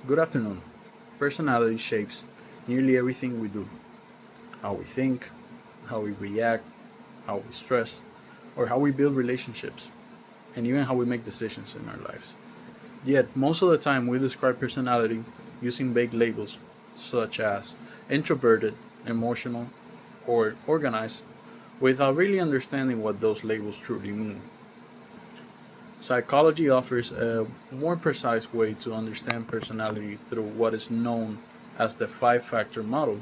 Good afternoon. Personality shapes nearly everything we do: how we think, how we react, how we stress, or how we build relationships, and even how we make decisions in our lives. Yet, most of the time, we describe personality using vague labels such as introverted, emotional, or organized without really understanding what those labels truly mean. Psychology offers a more precise way to understand personality through what is known as the five factor model,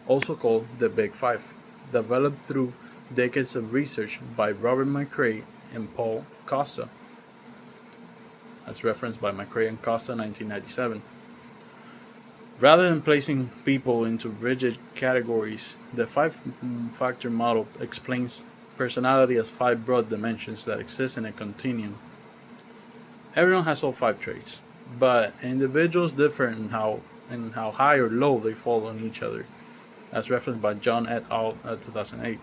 also called the Big Five, developed through decades of research by Robert McCrae and Paul Costa, as referenced by McCrae and Costa 1997. Rather than placing people into rigid categories, the five factor model explains personality as five broad dimensions that exist in a continuum. Everyone has all five traits, but individuals differ in how high or low they fall on each other, as referenced by John et al. 2008.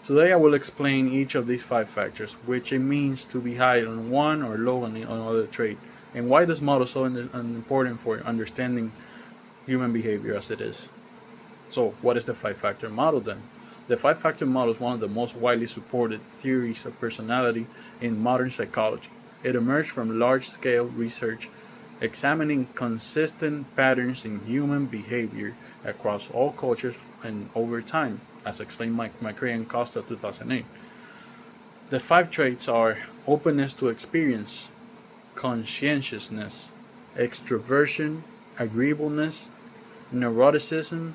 Today I will explain each of these five factors, which it means to be high on one or low on another trait, and why this model is so important for understanding human behavior as it is. So, what is the five factor model then? The five factor model is one of the most widely supported theories of personality in modern psychology. It emerged from large scale research examining consistent patterns in human behavior across all cultures and over time, as explained by McCrae and Costa 2008. The five traits are openness to experience, conscientiousness, extroversion, agreeableness, neuroticism,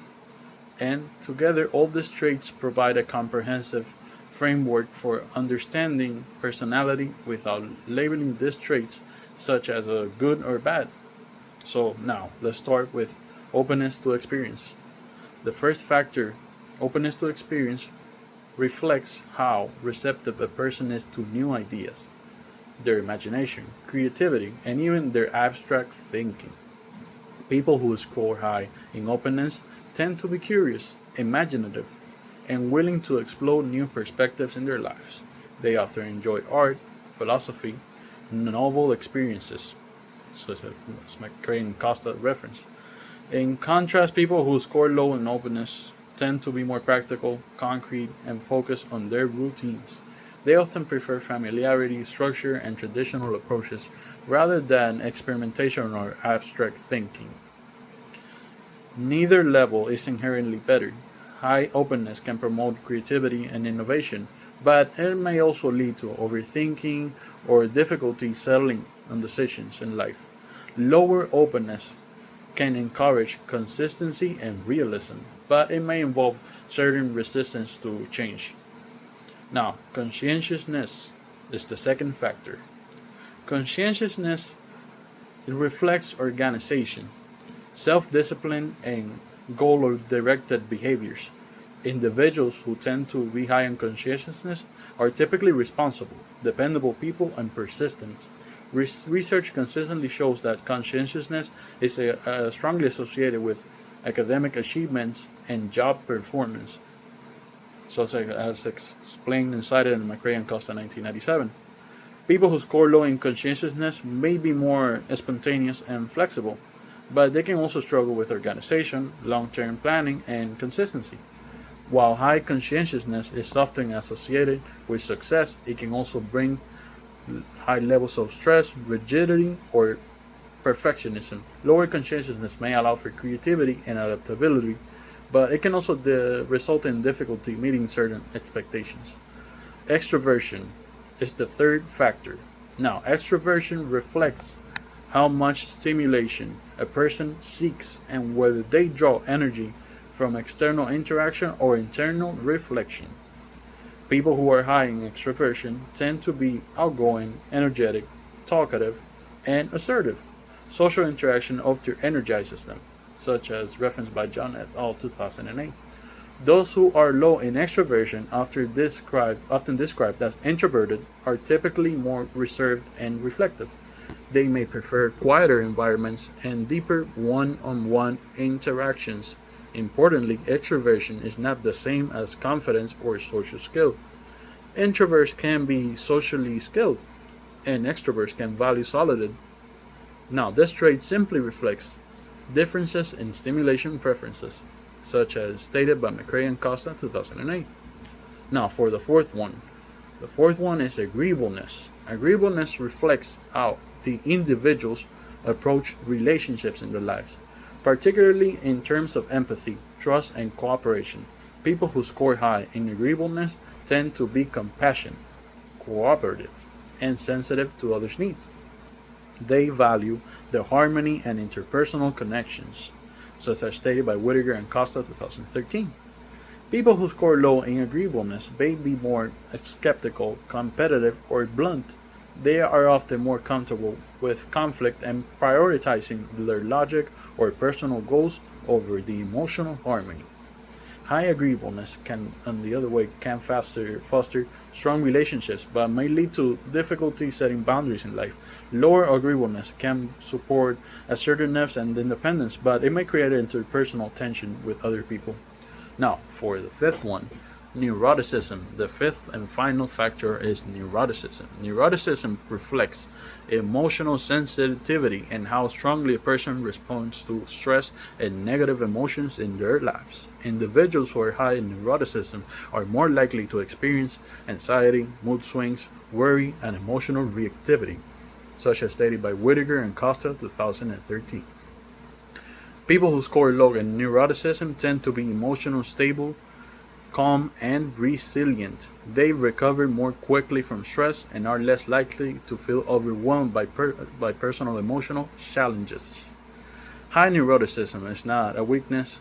and together all these traits provide a comprehensive framework for understanding personality without labeling these traits such as a good or bad. So now let's start with openness to experience. The first factor, openness to experience, reflects how receptive a person is to new ideas, their imagination, creativity, and even their abstract thinking. People who score high in openness tend to be curious, imaginative, and willing to explore new perspectives in their lives. They often enjoy art, philosophy, novel experiences, so as McCrae and Costa reference. In contrast, people who score low in openness tend to be more practical, concrete, and focused on their routines. They often prefer familiarity, structure, and traditional approaches rather than experimentation or abstract thinking. Neither level is inherently better. High openness can promote creativity and innovation, but it may also lead to overthinking or difficulty settling on decisions in life. Lower openness can encourage consistency and realism, but it may involve certain resistance to change. Now, conscientiousness is the second factor. Conscientiousness reflects organization, self discipline, and goal directed behaviors. Individuals who tend to be high in conscientiousness are typically responsible, dependable people, and persistent. Research consistently shows that conscientiousness is strongly associated with academic achievements and job performance, so as explained and cited in McCrae and Costa 1997. People who score low in conscientiousness may be more spontaneous and flexible, but they can also struggle with organization, long term planning, and consistency. While high conscientiousness is often associated with success, it can also bring high levels of stress, rigidity, or perfectionism. Lower conscientiousness may allow for creativity and adaptability, but it can also result in difficulty meeting certain expectations. Extroversion is the third factor. Now, extroversion reflects how much stimulation a person seeks and whether they draw energy from external interaction or internal reflection. People who are high in extroversion tend to be outgoing, energetic, talkative, and assertive. Social interaction often energizes them, such as referenced by John et al. 2008. Those who are low in extroversion, often described as introverted, are typically more reserved and reflective. They may prefer quieter environments and deeper one on one interactions. Importantly, extroversion is not the same as confidence or social skill. Introverts can be socially skilled, and extroverts can value solitude. Now, this trait simply reflects differences in stimulation preferences, such as stated by McCrae and Costa 2008. Now, for the fourth one. The fourth one is agreeableness. Agreeableness reflects how the individuals approach relationships in their lives, particularly in terms of empathy, trust, and cooperation. People who score high in agreeableness tend to be compassionate, cooperative, and sensitive to others' needs. They value the harmony and interpersonal connections, such as stated by Whittaker and Costa 2013. People who score low in agreeableness may be more skeptical, competitive, or blunt. They are often more comfortable with conflict and prioritizing their logic or personal goals over the emotional harmony. High agreeableness can, on the other way, can foster strong relationships, but may lead to difficulty setting boundaries in life. Lower agreeableness can support assertiveness and independence, but it may create interpersonal tension with other people. Now, for the fifth one, neuroticism. The fifth and final factor is neuroticism. Neuroticism reflects emotional sensitivity and how strongly a person responds to stress and negative emotions in their lives. Individuals who are high in neuroticism are more likely to experience anxiety, mood swings, worry, and emotional reactivity, such as stated by Whittaker and Costa 2013. People who score low in neuroticism tend to be emotionally stable, calm, and resilient. They recover more quickly from stress and are less likely to feel overwhelmed by personal emotional challenges. High neuroticism is not a weakness.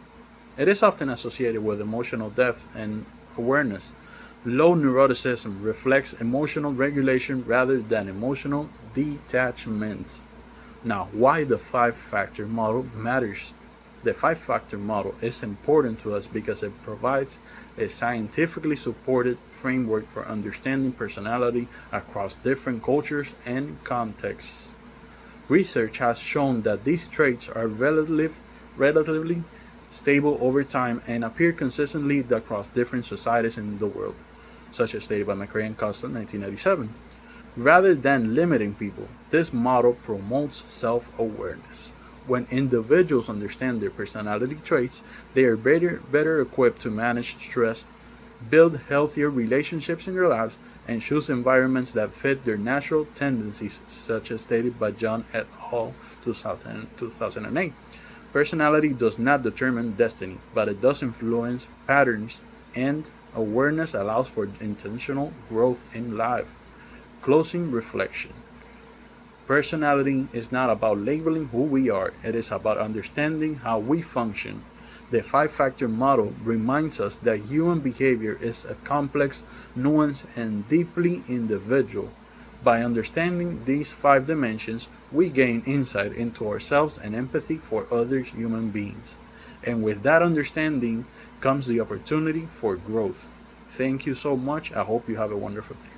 It is often associated with emotional depth and awareness. Low neuroticism reflects emotional regulation rather than emotional detachment. Now, why the five-factor model matters. The five-factor model is important to us because it provides a scientifically supported framework for understanding personality across different cultures and contexts. Research has shown that these traits are relatively stable over time and appear consistently across different societies in the world, such as stated by McCrae and Costa in 1997. Rather than limiting people, this model promotes self-awareness. When individuals understand their personality traits, they are better equipped to manage stress, build healthier relationships in their lives, and choose environments that fit their natural tendencies, such as stated by John et al. 2008. Personality does not determine destiny, but it does influence patterns, and awareness allows for intentional growth in life. Closing reflection. Personality is not about labeling who we are, it is about understanding how we function. The five-factor model reminds us that human behavior is a complex, nuanced, and deeply individual. By understanding these five dimensions, we gain insight into ourselves and empathy for other human beings. And with that understanding comes the opportunity for growth. Thank you so much. I hope you have a wonderful day.